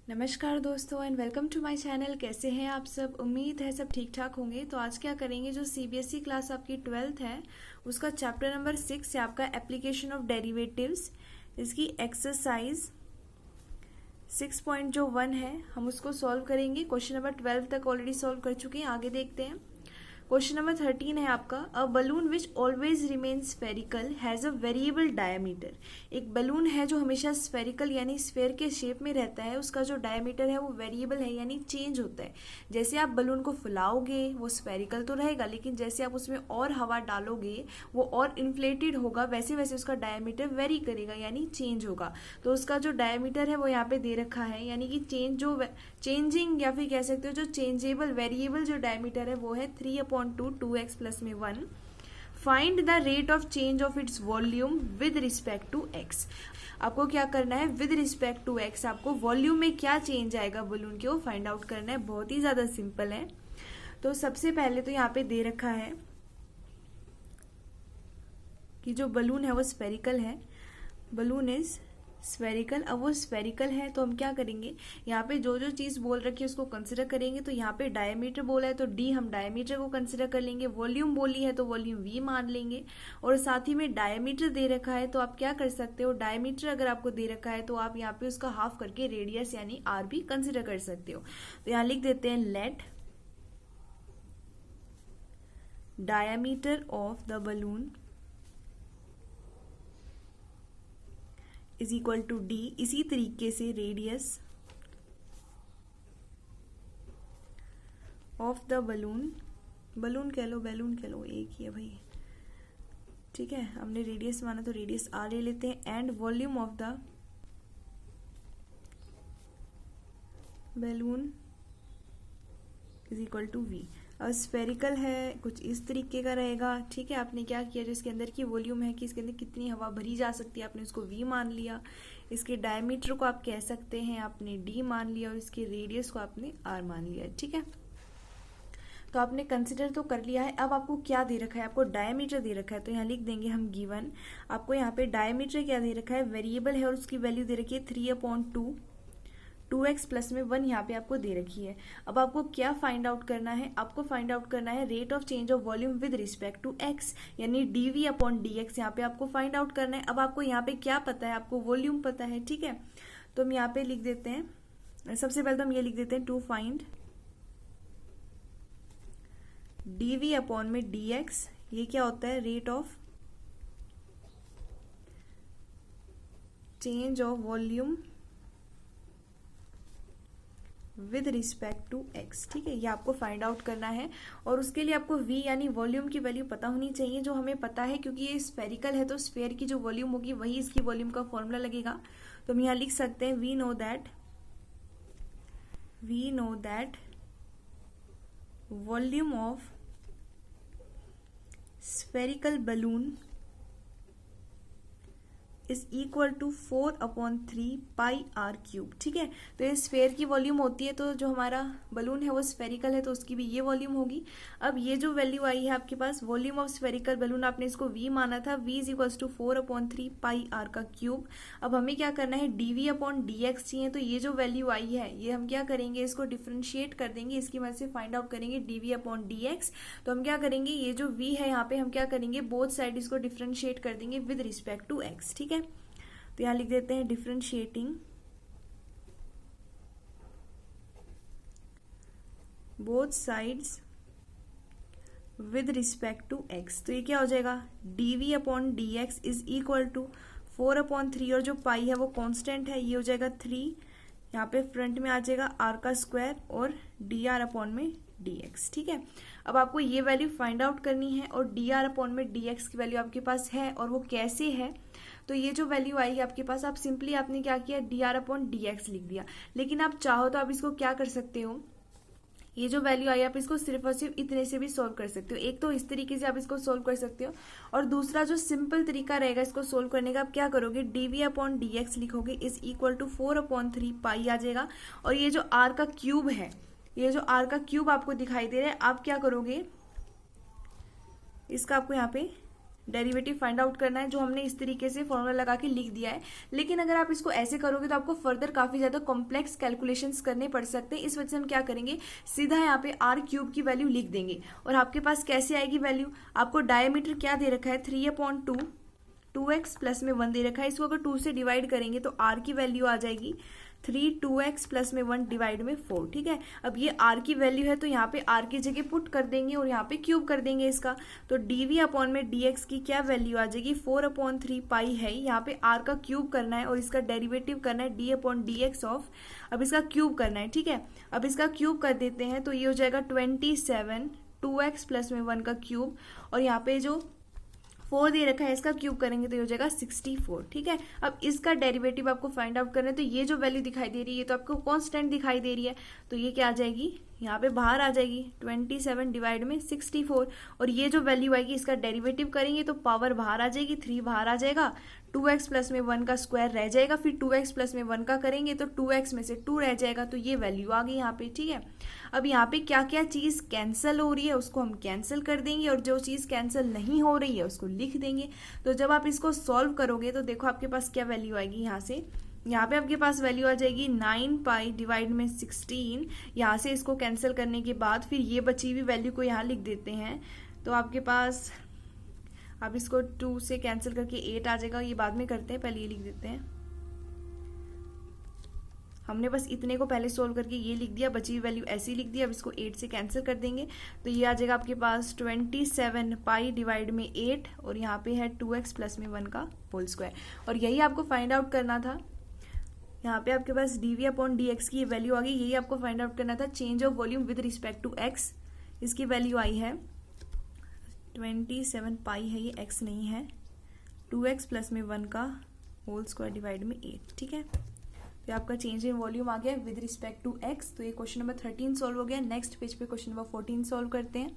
नमस्कार दोस्तों and welcome to my channel. कैसे हैं आप सब? उम्मीद है सब ठीक ठाक होंगे। तो आज क्या करेंगे, जो सीबीएसई क्लास आपकी 12th है उसका चैप्टर नंबर 6 है आपका एप्लीकेशन ऑफ डेरिवेटिव्स। इसकी एक्सरसाइज 6.1 है, हम उसको सॉल्व करेंगे। क्वेश्चन नंबर 12 तक ऑलरेडी सॉल्व कर चुके हैं, आगे देखते हैं। क्वेश्चन नंबर 13 है आपका, a balloon which always remain spherical has a variable diameter. एक बलून है जो हमेशा स्फेरिकल यानी स्फेयर के शेप में रहता है, उसका जो डायमीटर है वो वेरिएबल है यानी चेंज होता है। जैसे आप बलून को फुलाओगे वो स्फेरिकल तो रहेगा, लेकिन जैसे आप उसमें और हवा डालोगे वो और इन्फ्लेटेड होगा, वैसे वैसे उसका डायमीटर वेरी करेगा यानी चेंज होगा। तो उसका जो डायमीटर है वो यहाँ पे दे रखा है, यानी कि चेंजिंग या फिर कह सकते हो जो चेंजेबल वेरिएबल जो डायमीटर है वो है 3/2 2x प्लस में 1। Find the rate of change of its volume with respect to x। आपको क्या करना है, विद रिस्पेक्ट टू x आपको वॉल्यूम में क्या चेंज आएगा बलून के, वो फाइंड आउट करना है। बहुत ही ज्यादा सिंपल है। तो सबसे पहले तो यहाँ पे दे रखा है कि जो बलून है वो स्फेरिकल है, बलून इज स्फेरिकल। अब वो स्फेरिकल है तो हम क्या करेंगे, यहाँ पे जो जो चीज बोल रखी है उसको कंसिडर करेंगे। तो यहाँ पे डायमीटर बोला है तो डी हम डायमीटर को कंसिडर कर लेंगे, वॉल्यूम बोली है तो वॉल्यूम वी मान लेंगे, और साथ ही में डायमीटर दे रखा है तो आप क्या कर सकते हो, डायमीटर अगर आपको दे रखा है तो आप यहाँ पे उसका हाफ करके रेडियस यानी आर भी कंसिडर कर सकते हो। तो यहाँ लिख देते हैं let diameter of the balloon is equal to D. इसी तरीके से radius of the balloon, balloon कह लो बैलून कह लो एक ही है भाई, ठीक है। हमने रेडियस माना तो रेडियस आर ले लेते हैं, and volume of the balloon is equal to V. अब स्फेरिकल है, कुछ इस तरीके का रहेगा, ठीक है। आपने क्या किया, जो इसके अंदर की वॉल्यूम है कि इसके अंदर कितनी हवा भरी जा सकती है, आपने उसको v मान लिया। इसके डायमीटर को आप कह सकते हैं आपने d मान लिया, और इसके रेडियस को आपने r मान लिया, ठीक है। तो आपने कंसिडर तो कर लिया है। अब आपको क्या दे रखा है, आपको डायमीटर दे रखा है, तो यहाँ लिख देंगे हम गिवन। आपको यहाँ पे डायमीटर क्या दे रखा है, वेरिएबल है और उसकी वैल्यू दे रखी है 3/2 2x प्लस में 1 यहाँ पे आपको दे रखी है। अब आपको क्या फाइंड आउट करना है, आपको फाइंड आउट करना है rate of change of volume with respect to x, यानी dv/dx यहाँ पे आपको फाइंड आउट करना है। अब आपको यहाँ पे क्या पता है, आपको वॉल्यूम पता है, ठीक है। तो हम यहाँ पे लिख देते हैं, सबसे पहले तो हम ये लिख देते हैं टू फाइंड dv/dx, ये क्या होता है, rate of change of volume with respect to x, ठीक है। ये आपको फाइंड आउट करना है, और उसके लिए आपको v यानी वॉल्यूम की वैल्यू पता होनी चाहिए, जो हमें पता है क्योंकि ये स्फेरिकल है तो स्फेयर की जो वॉल्यूम होगी वही इसकी वॉल्यूम का फॉर्मूला लगेगा। तो हम यहाँ लिख सकते हैं we know that volume of spherical balloon is equal to 4/3 pi R cube, ठीक है। तो ये स्फेयर की वॉल्यूम होती है, तो जो हमारा बलून है वो स्फेरिकल है तो उसकी भी ये वॉल्यूम होगी। अब ये जो वैल्यू आई है आपके पास, वॉल्यूम ऑफ स्फेरिकल बलून, आपने इसको v माना था, v is equal to 4/3 pi R का क्यूब। अब हमें क्या करना है, dv/dx चाहिए, तो ये जो वैल्यू आई है ये हम क्या करेंगे, इसको डिफ्रेंशिएट कर देंगे, इसकी मदद से फाइंड आउट करेंगे dv/dx। तो हम क्या करेंगे, ये जो v है यहाँ पे हम क्या करेंगे, बोथ साइड इसको डिफ्रेंशिएट कर देंगे विद रिस्पेक्ट टू x, ठीक है। तो यहां लिख देते हैं differentiating both sides with respect to x। तो ये क्या हो जाएगा, dv/dx इज इक्वल टू 4/3, और जो पाई है वो कांस्टेंट है, ये हो जाएगा 3, यहाँ पे फ्रंट में आ जाएगा r का स्क्वायर और dr/dx, ठीक है। अब आपको ये वैल्यू फाइंड आउट करनी है, और dr/dx की वैल्यू आपके पास है, और वो कैसे है, तो ये जो वैल्यू आई है आपके पास, आप सिंपली आपने क्या किया, dr/dx लिख दिया। लेकिन आप चाहो तो आप इसको क्या कर सकते हो, ये जो वैल्यू आई आप इसको सिर्फ और सिर्फ इतने से भी सॉल्व कर सकते हो। एक तो इस तरीके से आप इसको सॉल्व कर सकते हो, और दूसरा जो सिंपल तरीका रहेगा इसको सॉल्व करने का, आप क्या करोगे, dv/dx लिखोगे इज इक्वल टू 4/3 पाई आ जाएगा, और ये जो r का क्यूब है, ये जो r का क्यूब आपको दिखाई दे रहा है, आप क्या करोगे, इसका आपको यहाँ पे डेरिवेटिव फाइंड आउट करना है, जो हमने इस तरीके से फॉर्मूला लगा के लिख दिया है। लेकिन अगर आप इसको ऐसे करोगे तो आपको फर्दर काफी ज्यादा कॉम्प्लेक्स कैलकुलेशंस करने पड़ सकते हैं। इस वजह से हम क्या करेंगे, सीधा यहाँ पे आर क्यूब की वैल्यू लिख देंगे। और आपके पास कैसे आएगी वैल्यू, आपको डायमीटर क्या दे रखा है 3/2, 2x प्लस में 1 दे रखा है। इसको अगर 2 से डिवाइड करेंगे तो r की वैल्यू आ जाएगी 3, 2x प्लस में 1 डिवाइड में 4। ठीक है, अब ये r की वैल्यू है तो यहाँ पे r की जगह पुट कर देंगे और यहाँ पे क्यूब कर देंगे इसका। तो dv अपॉन में dx की क्या वैल्यू आ जाएगी, 4/3 पाई है। यहाँ पे r का क्यूब करना है और इसका डेरिवेटिव करना है d/dx ऑफ, अब इसका क्यूब करना है। ठीक है, अब इसका क्यूब कर देते हैं तो ये हो जाएगा 27, 2x प्लस में 1 का क्यूब, और यहाँ पे जो 4 दे रखा है इसका क्यूब करेंगे तो ये हो जाएगा 64। ठीक है, अब इसका डेरिवेटिव आपको फाइंड आउट करना है। तो ये जो वैल्यू दिखाई दे रही है तो आपको कांस्टेंट दिखाई दे रही है, तो ये क्या आ जाएगी, यहाँ पे बाहर आ जाएगी 27 डिवाइड में 64। और ये जो वैल्यू आएगी इसका डेरिवेटिव करेंगे तो पावर बाहर आ जाएगी, 3 बाहर आ जाएगा, 2x प्लस में 1 का स्क्वायर रह जाएगा, फिर 2x प्लस में 1 का करेंगे तो 2x में से 2 रह जाएगा। तो ये वैल्यू आ गई यहाँ पे। ठीक है, अब यहाँ पे क्या क्या चीज कैंसिल हो रही है उसको हम कैंसिल कर देंगे, और जो चीज कैंसिल नहीं हो रही है उसको लिख देंगे। तो जब आप इसको सॉल्व करोगे तो देखो आपके पास क्या वैल्यू आएगी, यहाँ पे आपके पास वैल्यू आ जाएगी 9 पाई डिवाइड में 16। यहाँ से इसको कैंसिल करने के बाद फिर ये बची हुई वैल्यू को यहाँ लिख देते हैं। तो आपके पास, आप इसको 2 से कैंसिल करके 8 आ जाएगा, ये बाद में करते हैं, पहले ये लिख देते हैं। हमने बस इतने को पहले सोल्व करके ये लिख दिया, बची हुई वैल्यू ऐसे ही लिख दी। अब इसको 8 से कैंसिल कर देंगे तो ये आ जाएगा आपके पास 27 पाई डिवाइड में 8, और यहाँ पे है 2x प्लस में 1 का होल स्क्वायर। और यही आपको फाइंड आउट करना था। यहाँ पे आपके पास dv अपॉन dx की वैल्यू आ गई, यही आपको फाइंड आउट करना था, change of volume with respect to x। इसकी वैल्यू आई है 27 पाई है, ये x नहीं है, 2x प्लस में 1 का होल स्क्वायर डिवाइड में 8। ठीक है, तो आपका चेंज इन वॉल्यूम आ गया विद रिस्पेक्ट टू x। तो ये क्वेश्चन नंबर 13 सॉल्व हो गया। नेक्स्ट पेज पे क्वेश्चन नंबर 14 सॉल्व करते हैं।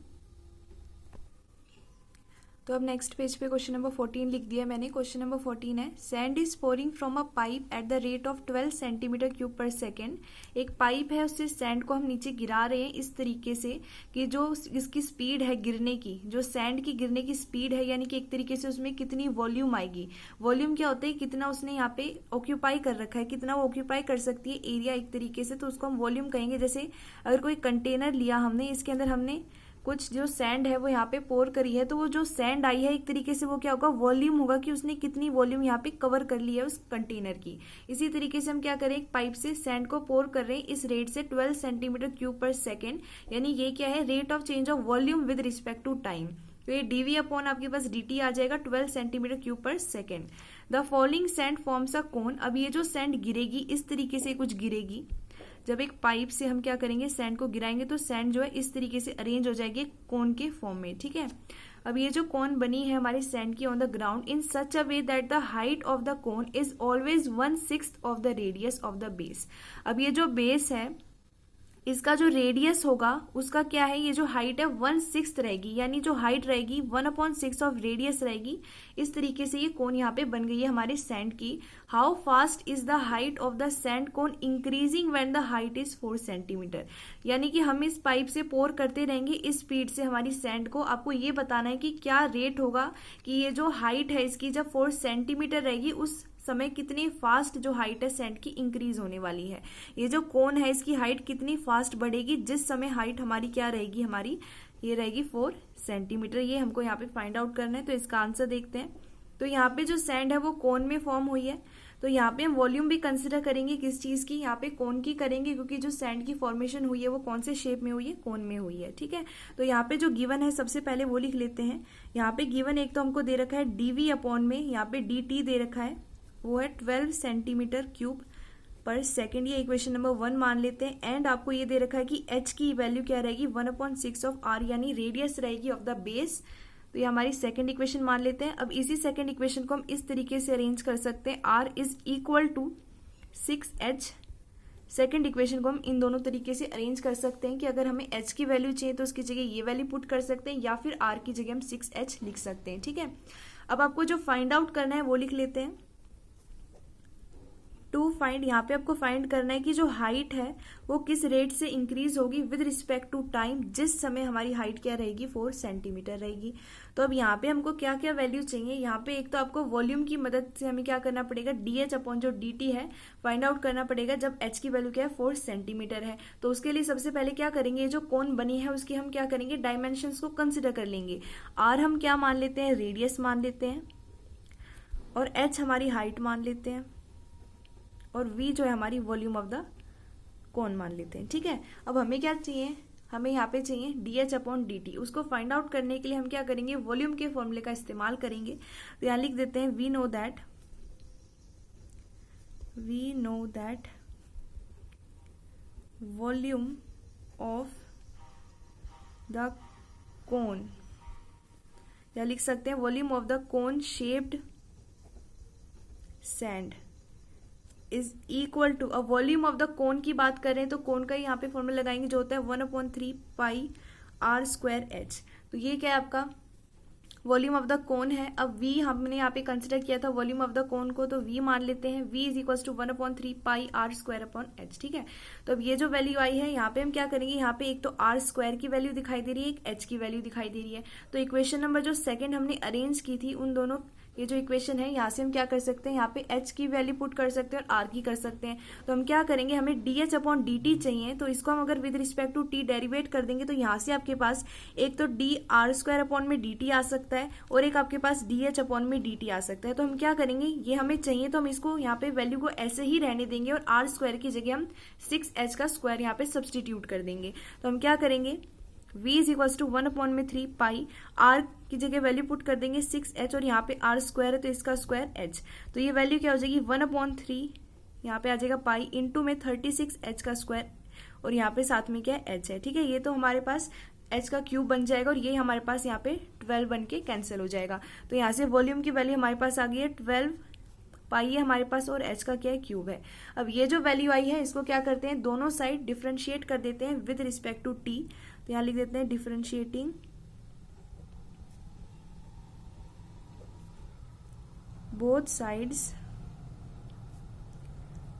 तो अब नेक्स्ट पेज पे क्वेश्चन नंबर 14 लिख दिया मैंने। क्वेश्चन नंबर 14 है, sand is pouring from a pipe at the rate of 12 centimetre cube per second. एक पाइप है, उससे सैंड को हम नीचे गिरा रहे हैं इस तरीके से कि जो इसकी स्पीड है गिरने की, जो सैंड की गिरने की स्पीड है, यानी कि एक तरीके से उसमें कितनी वॉल्यूम आएगी। वॉल्यूम क्या होता है, कितना उसने यहाँ पे ऑक्यूपाई कर रखा है, कितना वो ऑक्यूपाई कर सकती है एरिया एक तरीके से, तो उसको हम वॉल्यूम कहेंगे। जैसे अगर कोई कंटेनर लिया हमने, इसके अंदर हमने कुछ जो सैंड है वो यहाँ पे पोर करी है, तो वो जो सैंड आई है एक तरीके से वो क्या होगा, वॉल्यूम होगा कि उसने कितनी वॉल्यूम यहाँ पे कवर कर ली है उस कंटेनर की। इसी तरीके से हम क्या करें, एक पाइप से सैंड को पोर कर रहे हैं इस रेट से 12 सेंटीमीटर क्यूब पर सेकेंड, यानी ये क्या है, rate of change of volume with respect to time. तो ये dv अपॉन आपके पास dt आ जाएगा 12 centimetre cube per second. The following sand forms a cone. अब ये जो सैंड गिरेगी इस तरीके से कुछ गिरेगी, जब एक पाइप से हम क्या करेंगे, सैंड को गिराएंगे तो सैंड जो है इस तरीके से अरेंज हो जाएगी कोन के फॉर्म में। ठीक है, अब ये जो कोन बनी है हमारे सैंड की on the ground in such a way that the height of the cone is always 1/6 of the radius of the base. अब ये जो बेस है इसका जो रेडियस होगा उसका क्या है, ये जो हाइट है 1/6 रहेगी, यानी जो हाइट रहेगी 1/6 ऑफ रेडियस रहेगी। इस तरीके से ये कोन यहाँ पे बन गई है हमारे सैंड की। How fast is the height of the sand cone increasing when the height is 4 centimetre. यानी कि हम इस पाइप से पोर करते रहेंगे इस स्पीड से हमारी सैंड को। आपको ये बताना है कि क्या रेट होगा कि ये जो हाइट है इसकी जब 4 सेंटीमीटर रहेगी उस समय कितनी फास्ट जो हाइट है सैंड की इंक्रीज होने वाली है। ये जो कोन है इसकी हाइट कितनी फास्ट बढ़ेगी जिस समय हाइट हमारी क्या रहेगी, हमारी ये रहेगी 4 सेंटीमीटर। ये हमको यहाँ पे फाइंड आउट करना है। तो इसका आंसर देखते हैं। तो यहाँ पे जो सैंड है वो कोन में फॉर्म हुई है, तो यहाँ पे हम वॉल्यूम भी कंसिडर करेंगे किस चीज की, यहाँ पे कोन की करेंगे, क्योंकि जो सैंड की फॉर्मेशन हुई है वो कौन से शेप में हुई है, कोन में हुई है। ठीक है, तो यहाँ पे जो गिवन है सबसे पहले वो लिख लेते हैं। यहाँ पे गिवन एक तो हमको दे रखा है dv अपॉन में, यहाँ पे dt दे रखा है, वो है 12 सेंटीमीटर क्यूब पर सेकेंड, ये इक्वेशन नंबर 1 मान लेते हैं। एंड आपको ये दे रखा है कि h की वैल्यू क्या रहेगी, 1/6 ऑफ r, यानी रेडियस रहेगी ऑफ द बेस। तो ये हमारी सेकेंड इक्वेशन मान लेते हैं। अब इसी सेकेंड इक्वेशन को हम इस तरीके से अरेंज कर सकते हैं, r is equal to 6h। Second equation को हम इन दोनों तरीके से अरेंज कर सकते हैं कि अगर हमें h की वैल्यू चाहिए तो उसकी जगह ये वैल्यू पुट कर सकते हैं, या फिर r की जगह हम 6h लिख सकते हैं। ठीक है, अब आपको जो फाइंड आउट करना है वो लिख लेते हैं। टू फाइंड, यहाँ पे आपको फाइंड करना है कि जो हाइट है वो किस रेट से इंक्रीज होगी विद रिस्पेक्ट टू टाइम, जिस समय हमारी हाइट क्या रहेगी 4 सेंटीमीटर रहेगी। तो अब यहाँ पे हमको क्या क्या वैल्यू चाहिए, यहाँ पे एक तो आपको वॉल्यूम की मदद से हमें क्या करना पड़ेगा, DH अपॉन जो DT है फाइंड आउट करना पड़ेगा जब H की वैल्यू क्या है 4 सेंटीमीटर है। तो उसके लिए सबसे पहले क्या करेंगे, जो कोन बनी है उसकी हम क्या करेंगे, डायमेंशंस को कंसिडर कर लेंगे। R हम क्या मान लेते हैं, रेडियस मान लेते हैं, और H हमारी हाइट मान लेते हैं, और V जो है हमारी वॉल्यूम ऑफ द कोन मान लेते हैं। ठीक है, अब हमें क्या चाहिए, हमें यहाँ पे चाहिए DH अपॉन DT। उसको फाइंड आउट करने के लिए हम क्या करेंगे, वॉल्यूम के फॉर्मूले का इस्तेमाल करेंगे। तो यहाँ लिख देते हैं we know that volume of the cone, या लिख सकते हैं volume of the cone shaped sand is equal to, अब वॉल्यूम ऑफ द कोन की बात करें तो कोन का यहाँ पे फॉर्मूला लगाएंगे जो होता है 1/3 पाई r² h। तो ये क्या है आपका वॉल्यूम ऑफ द कोन है। अब v हमने यहाँ पे कंसिडर किया था वॉल्यूम ऑफ द कोन को, तो v मान लेते हैं, v is equal to 1/3 pi r² h। ठीक है, तो अब ये जो वैल्यू आई है यहाँ पे हम क्या करेंगे, यहाँ पे एक तो r² की वैल्यू दिखाई दे रही है, एक h की वैल्यू दिखाई दे रही है। तो इक्वेशन नंबर जो सेकंड हमने अरेंज की थी उन दोनों, ये जो इक्वेशन है यहाँ से हम क्या कर सकते हैं, यहाँ पे h की वैल्यू पुट कर सकते हैं और r की कर सकते हैं। तो हम क्या करेंगे, हमें DH अपॉन DT चाहिए, तो इसको हम अगर with respect to t derivate कर देंगे तो यहाँ से आपके पास एक तो dr² अपॉन में dt आ सकता है, और एक आपके पास DH अपॉन में dt आ सकता है। तो हम क्या करेंगे, ये हमें चाहिए तो हम इसको यहाँ पे वैल्यू को ऐसे ही रहने देंगे, और r² की जगह हम 6h का स्क्वायर यहाँ पे सब्सटीट्यूट कर देंगे। तो हम क्या करेंगे, v is equal to 1/3 pi, r की जगह वैल्यू पुट कर देंगे 6h, और यहाँ पे r² है तो इसका स्क्वायर h। तो ये वैल्यू क्या हो जाएगी 1/3, यहाँ पे आ जाएगा पाई इंटू में 36h का स्क्वायर, और यहाँ पे साथ में क्या है h है। ठीक है, ये तो हमारे पास h का क्यूब बन जाएगा, और ये हमारे पास यहाँ पे 12 बन के कैंसिल हो जाएगा। तो यहाँ से वॉल्यूम की वैल्यू हमारे पास आ गई है 12 पाई है हमारे पास, और h का क्या है क्यूब है। अब ये जो वैल्यू आई है इसको क्या करते हैं, दोनों साइड डिफ्रेंशिएट कर देते हैं विद रिस्पेक्ट टू t। तो यहाँ लिख देते हैं differentiating both sides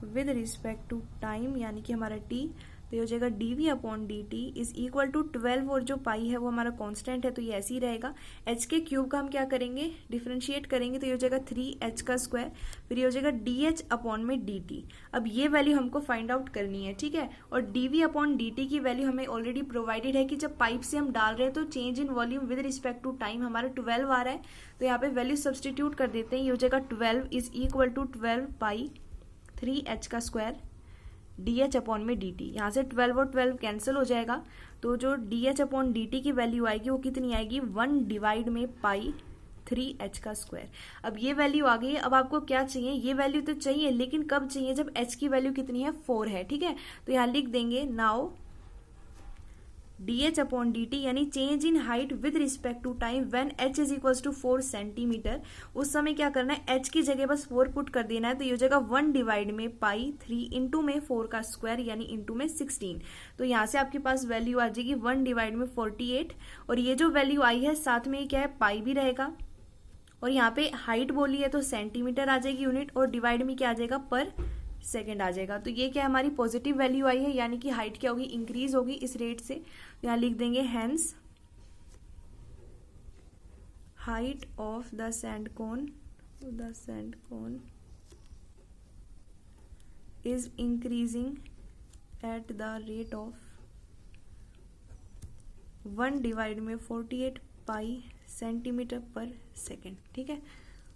with respect to time, यानी कि हमारा t, तो ये हो जाएगा dv upon dt is equal to 12, और जो पाई है वो हमारा कांस्टेंट है तो ये ऐसे ही रहेगा। h के क्यूब का हम क्या करेंगे, डिफरेंशिएट करेंगे, तो ये हो जाएगा 3h का स्क्वायर, फिर ये हो जाएगा dh अपॉन में dt। अब ये वैल्यू हमको फाइंड आउट करनी है। ठीक है, और dv अपॉन dt की वैल्यू हमें ऑलरेडी प्रोवाइडेड है कि जब पाइप से हम डाल रहे हैं तो change in volume with respect to time हमारा 12 आ रहा है, तो यहाँ पे वैल्यू सब्सटीट्यूट कर देते हैं। ये हो जाएगा 12 is equal to 12 pi 3h का स्क्वायर DH अपॉन में DT। यहाँ से 12 और 12 कैंसिल हो जाएगा, तो जो DH अपॉन DT की वैल्यू आएगी वो कितनी आएगी, 1 डिवाइड में पाई 3h का स्क्वायर। अब ये वैल्यू आ गई है। अब आपको क्या चाहिए, ये वैल्यू तो चाहिए, लेकिन कब चाहिए, जब h की वैल्यू कितनी है 4 है। ठीक है, तो यहाँ लिख देंगे नाउ DH अपॉन DT यानी change in height with respect to time when h is equals to 4 centimetre. उस समय क्या करना है, h की जगह बस 4 पुट कर देना है, तो ये हो जाएगा 1 डिवाइड में पाई 3 इंटू में 4 का स्क्वायर यानी इंटू में 16। तो यहाँ से आपके पास वैल्यू आ जाएगी 1 डिवाइड में 48, और ये जो वैल्यू आई है साथ में क्या है पाई भी रहेगा, और यहाँ पे हाइट बोली है तो सेंटीमीटर आ जाएगी यूनिट, और डिवाइड में क्या आ जाएगा पर सेकेंड आ जाएगा। तो ये क्या हमारी पॉजिटिव वैल्यू आई है, यानी कि हाइट क्या होगी, इंक्रीज होगी इस रेट से। यहाँ लिख देंगे hence height of the sand cone is increasing at the rate of 1 divide में 48 पाई सेंटीमीटर पर सेकेंड। ठीक है,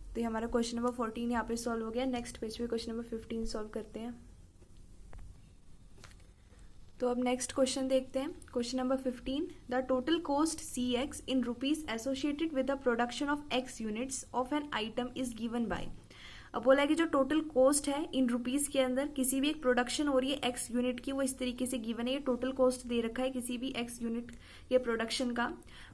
तो ये हमारा क्वेश्चन नंबर 14 यहाँ पे सॉल्व हो गया। नेक्स्ट पेज पे क्वेश्चन नंबर 15 सॉल्व करते हैं। तो अब नेक्स्ट क्वेश्चन देखते हैं। Question number 15, the total cost CX in rupees associated with the production of X units of an item is given bye. अब बोला है कि जो टोटल कॉस्ट है इन रुपीज के अंदर किसी भी एक प्रोडक्शन हो रही है X यूनिट की, वो इस तरीके से गिवन है। ये टोटल कॉस्ट दे रखा है किसी भी X यूनिट के प्रोडक्शन का।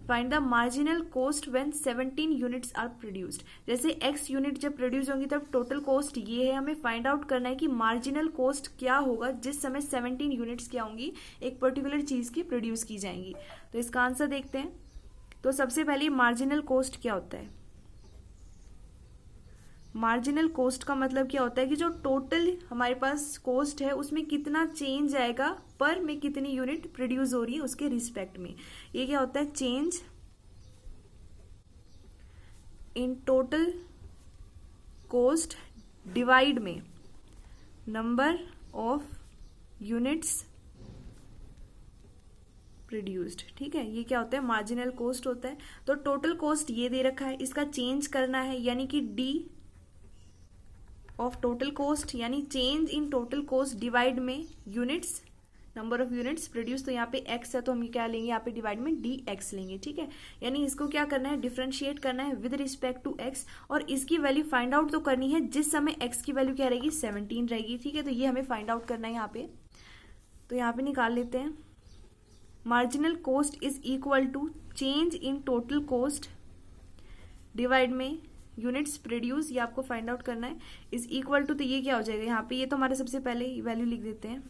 Find the marginal cost when 17 units are produced. जैसे X यूनिट जब प्रोड्यूस होंगी तब टोटल कॉस्ट ये है, हमें फाइंड आउट करना है कि मार्जिनल कॉस्ट क्या होगा जिस समय 17 यूनिट्स क्या होंगी एक पर्टिकुलर चीज की प्रोड्यूस की जाएंगी। तो इसका आंसर देखते हैं। तो सबसे पहले मार्जिनल कॉस्ट क्या होता है, मार्जिनल कॉस्ट का मतलब क्या होता है कि जो टोटल हमारे पास कॉस्ट है उसमें कितना चेंज आएगा पर में कितनी यूनिट प्रोड्यूस हो रही है उसके रिस्पेक्ट में। ये क्या होता है, change in total cost divide में नंबर ऑफ यूनिट्स प्रोड्यूस्ड। ठीक है, ये क्या होता है, मार्जिनल कॉस्ट होता है। तो टोटल कॉस्ट ये दे रखा है, इसका चेंज करना है, यानी कि डी ऑफ टोटल कॉस्ट यानी change in total cost divide में units, number of units produce. तो यहाँ पे एक्स है तो हम क्या लेंगे, यहाँ पे डिवाइड में डी एक्स लेंगे। ठीक है, यानी इसको क्या करना है, डिफरेंशिएट करना है विद रिस्पेक्ट टू एक्स, और इसकी वैल्यू फाइंड आउट तो करनी है जिस समय एक्स की वैल्यू क्या रहेगी, 17 रहेगी। ठीक है, तो ये हमें फाइंड आउट करना है यहाँ पे। तो यहाँ पे निकाल लेते हैं, marginal cost is equal to change in total cost divide में यूनिट्स प्रोड्यूस, ये आपको फाइंड आउट करना है, इज इक्वल टू, तो ये क्या हो जाएगा यहाँ पे, ये तो हमारे सबसे पहले वैल्यू लिख देते हैं,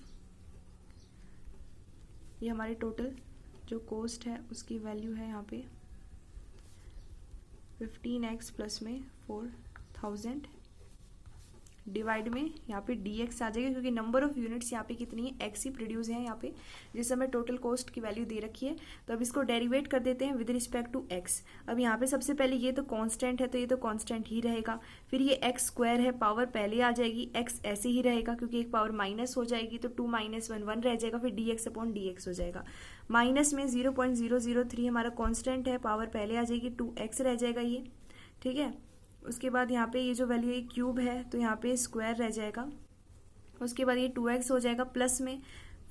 ये हमारे टोटल जो कॉस्ट है उसकी वैल्यू है यहाँ पे 15x प्लस में 4000 डिवाइड में यहाँ पे dx आ जाएगा, क्योंकि नंबर ऑफ यूनिट्स यहाँ पे कितनी है, x ही प्रोड्यूस है यहाँ पे जिस समय टोटल कॉस्ट की वैल्यू दे रखी है। तो अब इसको डेरिवेट कर देते हैं विद रिस्पेक्ट टू x। अब यहाँ पे सबसे पहले ये तो कांस्टेंट है तो ये तो कांस्टेंट ही रहेगा, फिर ये x स्क्वायर है, पावर पहले आ जाएगी, x ऐसे ही रहेगा क्योंकि एक पावर माइनस हो जाएगी तो 2 - 1 1 रह जाएगा, फिर dx अपॉन dx हो जाएगा। माइनस में 0.003 हमारा कॉन्स्टेंट है, पावर पहले आ जाएगी, 2x रह जाएगा ये। ठीक है, उसके बाद यहाँ पे ये जो वैल्यू है क्यूब है तो यहाँ पे स्क्वायर रह जाएगा, उसके बाद ये 2x हो जाएगा, प्लस में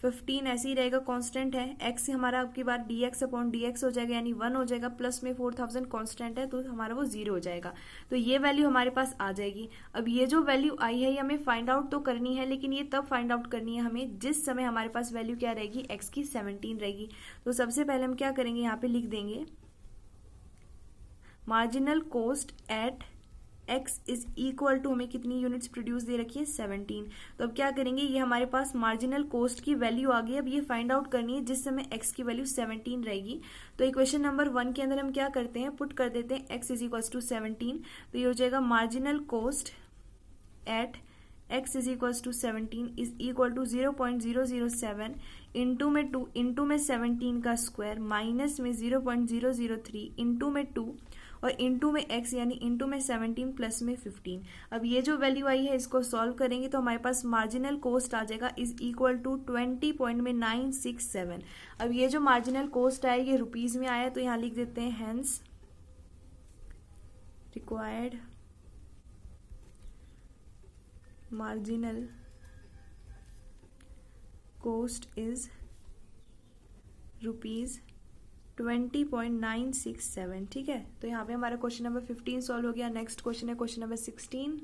15 ऐसे ही रहेगा, कांस्टेंट है, x हमारा आपकी बार dx अपॉन dx हो जाएगा यानी 1 हो जाएगा, प्लस में 4000 कांस्टेंट है तो हमारा वो 0 हो जाएगा। तो ये वैल्यू हमारे पास आ जाएगी। अब ये जो वैल्यू आई है ये हमें फाइंड आउट तो करनी है, लेकिन ये तब फाइंड आउट करनी है हमें जिस समय हमारे पास वैल्यू क्या रहेगी, x की 17 रहेगी। तो सबसे पहले हम क्या करेंगे, यहाँ पे लिख देंगे marginal cost at x is equal to, हमें कितनी यूनिट्स प्रोड्यूस दे रखी है, 17। तो अब क्या करेंगे, ये हमारे पास मार्जिनल कॉस्ट की वैल्यू आ गई, अब ये फाइंड आउट करनी है जिस समय x की वैल्यू 17 रहेगी। तो इक्वेशन नंबर 1 के अंदर हम क्या करते हैं, पुट कर देते हैं x इज इक्वल टू 17। तो ये हो जाएगा marginal cost at x is equal to 17 is equal to 0.007 into में 2 इंटू में 17 का स्क्वायर माइनस में 0.003 इंटू में 2 और इंटू में x यानी इंटू में 17 प्लस में 15। अब ये जो वैल्यू आई है इसको सॉल्व करेंगे तो हमारे पास मार्जिनल कॉस्ट आ जाएगा इज इक्वल टू 20.967। अब ये जो मार्जिनल कॉस्ट आया ये रुपीज में आया तो यहाँ लिख देते हैं hence required marginal cost is rupees 20.967। ठीक है, तो यहाँ पे हमारा क्वेश्चन नंबर 15 सॉल्व हो गया। नेक्स्ट क्वेश्चन है क्वेश्चन नंबर 16।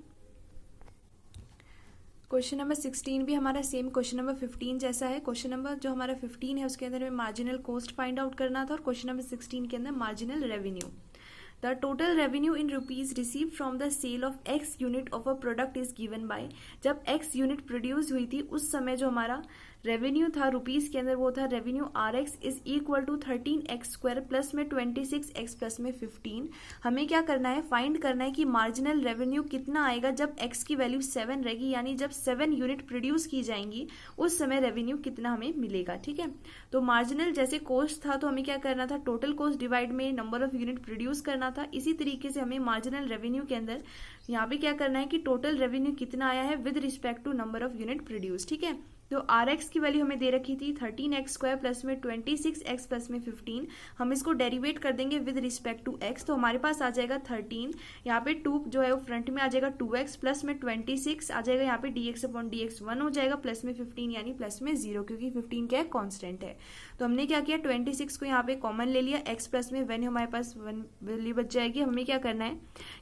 क्वेश्चन नंबर 16 भी हमारा सेम क्वेश्चन नंबर 15 जैसा है। क्वेश्चन नंबर जो हमारा 15 है उसके अंदर में मार्जिनल कॉस्ट फाइंड आउट करना था और क्वेश्चन नंबर 16 के अंदर marginal revenue. The total revenue in rupees received from the sale of X unit of a product is given by, जब X यूनिट प्रोड्यूस हुई थी उस समय जो हमारा रेवेन्यू था रुपीज के अंदर वो था revenue RX is equal to 13x square plus में 26x प्लस में 15। हमें क्या करना है, फाइंड करना है कि मार्जिनल रेवेन्यू कितना आएगा जब x की वैल्यू 7 रहेगी, यानी जब 7 यूनिट प्रोड्यूस की जाएंगी उस समय रेवेन्यू कितना हमें मिलेगा। ठीक है, तो मार्जिनल जैसे कॉस्ट था तो हमें क्या करना था, टोटल कॉस्ट डिवाइड में नंबर ऑफ यूनिट प्रोड्यूस करना था। इसी तरीके से हमें मार्जिनल रेवेन्यू के अंदर यहाँ पे क्या करना है कि टोटल रेवेन्यू कितना आया है with respect to number of unit produce. ठीक है, तो RX की वैल्यू हमें दे रखी थी 13x स्क्वायर प्लस में 26x प्लस में 15। हम इसको डेरिवेट कर देंगे विद रिस्पेक्ट टू x, तो हमारे पास आ जाएगा 13, यहाँ पे 2 जो है वो फ्रंट में आ जाएगा 2x प्लस में 26 आ जाएगा, यहाँ पे dx अपॉन dx 1 हो जाएगा, प्लस में 15 यानी प्लस में 0 क्योंकि 15 क्या है, कांस्टेंट है। तो हमने क्या किया, 26 को यहाँ पे कॉमन ले लिया, x प्लस में 1 हमारे पास 1 वैल्यू बच जाएगी। हमें क्या करना है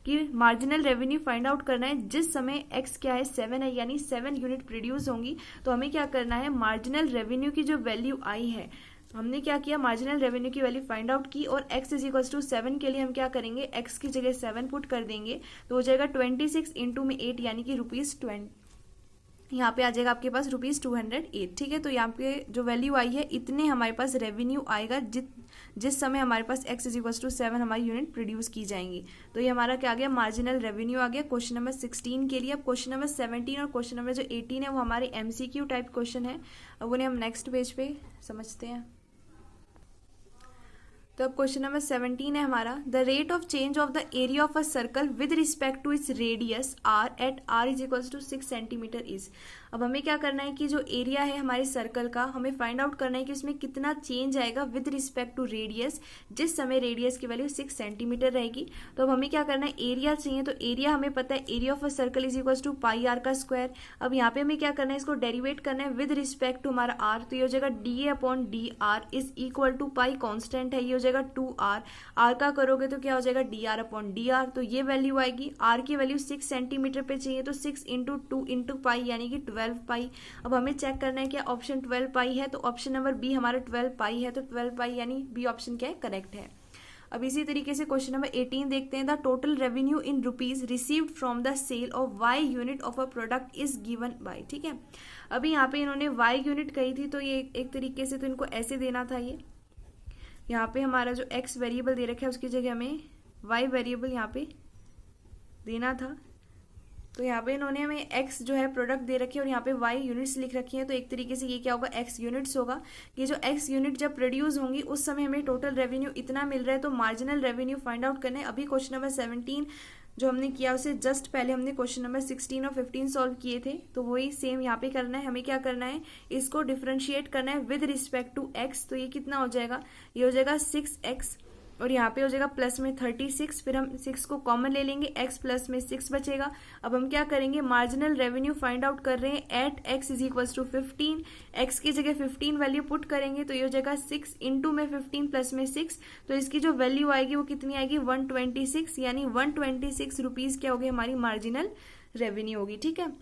कि मार्जिनल रेवेन्यू फाइंड आउट करना है जिस समय x क्या है 7 है, यानी 7 यूनिट प्रोड्यूस होंगी। तो हमें क्या करना है, मार्जिनल रेवेन्यू की जो वैल्यू आई है हमने क्या किया, मार्जिनल रेवेन्यू की वैल्यू फाइंड आउट की और x इज इक्वल टू 7 के लिए हम क्या करेंगे, x की जगह 7 पुट कर देंगे तो हो जाएगा 26 इंटू में 8 यानी कि रुपीज यहाँ पे आ जाएगा आपके पास ₹208, ठीक है। तो यहाँ पे जो वैल्यू आई है इतने हमारे पास रेवेन्यू आएगा जिस समय हमारे पास x = 7 हमारी यूनिट प्रोड्यूस की जाएंगी। तो ये हमारा क्या आ गया, मार्जिनल रेवेन्यू आ गया क्वेश्चन नंबर 16 के लिए। अब क्वेश्चन नंबर 17 और क्वेश्चन नंबर जो 18 है वो हमारे MCQ टाइप क्वेश्चन है। अब उन्हें हम नेक्स्ट पेज पे समझते हैं। तो अब क्वेश्चन नंबर 17 है हमारा, the rate of change of the area of a circle with respect to its radius r at r = 6 centimetre is. अब हमें क्या करना है कि जो एरिया है हमारे सर्कल का, हमें फाइंड आउट करना है कि उसमें कितना चेंज आएगा विद रिस्पेक्ट टू रेडियस, जिस समय रेडियस की वैल्यू 6 सेंटीमीटर रहेगी। तो अब हमें क्या करना है, एरिया चाहिए। तो एरिया हमें पता है area of a circle = πr का स्क्वायर। अब यहाँ पे हमें क्या करना है, इसको डेरिवेट करना है विद रिस्पेक्ट टू हमारा r। तो ये हो जाएगा dA/dr is equal to pi constant है, ये हो जाएगा 2r। r का करोगे तो क्या हो जाएगा dr/dr। तो ये वैल्यू आएगी, r की वैल्यू 6 सेंटीमीटर पे चाहिए तो 6 × 2 × पाई यानी कि 12 पाई। अब हमें चेक करना है कि ऑप्शन 12 पाई है, तो ऑप्शन नंबर बी हमारा 12 पाई है। तो 12 पाई यानी बी ऑप्शन क्या है, करेक्ट है। अब इसी तरीके से क्वेश्चन नंबर 18 देखते हैं, the total revenue in rupees received from the sale of y unit of a product is given by, ठीक है। अभी यहाँ पे इन्होंने y यूनिट कही थी, तो ये एक तरीके से तो इनको ऐसे देना था। ये यहाँ पे हमारा जो x वेरिएबल दे रखा है उसकी जगह हमें y वेरिएबल यहाँ पे देना था। तो यहाँ पे इन्होंने हमें x जो है प्रोडक्ट दे रखी है और यहाँ पे y यूनिट्स लिख रखी है। तो एक तरीके से ये क्या होगा, x यूनिट्स होगा। ये जो x यूनिट जब प्रोड्यूस होंगी उस समय हमें टोटल रेवेन्यू इतना मिल रहा है, तो मार्जिनल रेवेन्यू फाइंड आउट करना है। अभी क्वेश्चन नंबर 17 जो हमने किया उसे जस्ट पहले हमने क्वेश्चन नंबर 16 और 15 सॉल्व किए थे, तो वही सेम यहाँ पे करना है। हमें क्या करना है, इसको डिफरेंशिएट करना है विद रिस्पेक्ट टू x। तो ये कितना हो जाएगा, ये हो जाएगा 6x और यहाँ पे हो जाएगा प्लस में 36। फिर हम 6 को कॉमन ले लेंगे, x प्लस में 6 बचेगा। अब हम क्या करेंगे, मार्जिनल रेवेन्यू फाइंड आउट कर रहे हैं एट x = 15। x की जगह 15 वैल्यू पुट करेंगे तो ये हो जाएगा 6 × में 15 प्लस में 6। तो इसकी जो वैल्यू आएगी वो कितनी आएगी, 126, यानी 126 रुपीज क्या होगी, हमारी मार्जिनल रेवेन्यू होगी, ठीक है।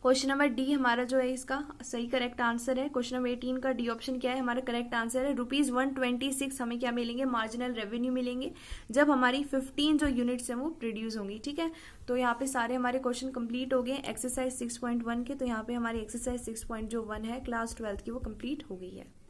क्वेश्चन नंबर डी हमारा जो है इसका सही करेक्ट आंसर है। क्वेश्चन नंबर 18 का डी ऑप्शन क्या है, हमारा करेक्ट आंसर है। ₹126 हमें क्या मिलेंगे, मार्जिनल रेवेन्यू मिलेंगे जब हमारी 15 जो यूनिट्स हैं वो प्रोड्यूस होंगी, ठीक है। तो यहाँ पे सारे हमारे क्वेश्चन कंप्लीट हो गए एक्सरसाइज 6.1 के। तो यहाँ पे हमारी एक्सरसाइज 6.1 है क्लास 12 की वो कंप्लीट हो गई है।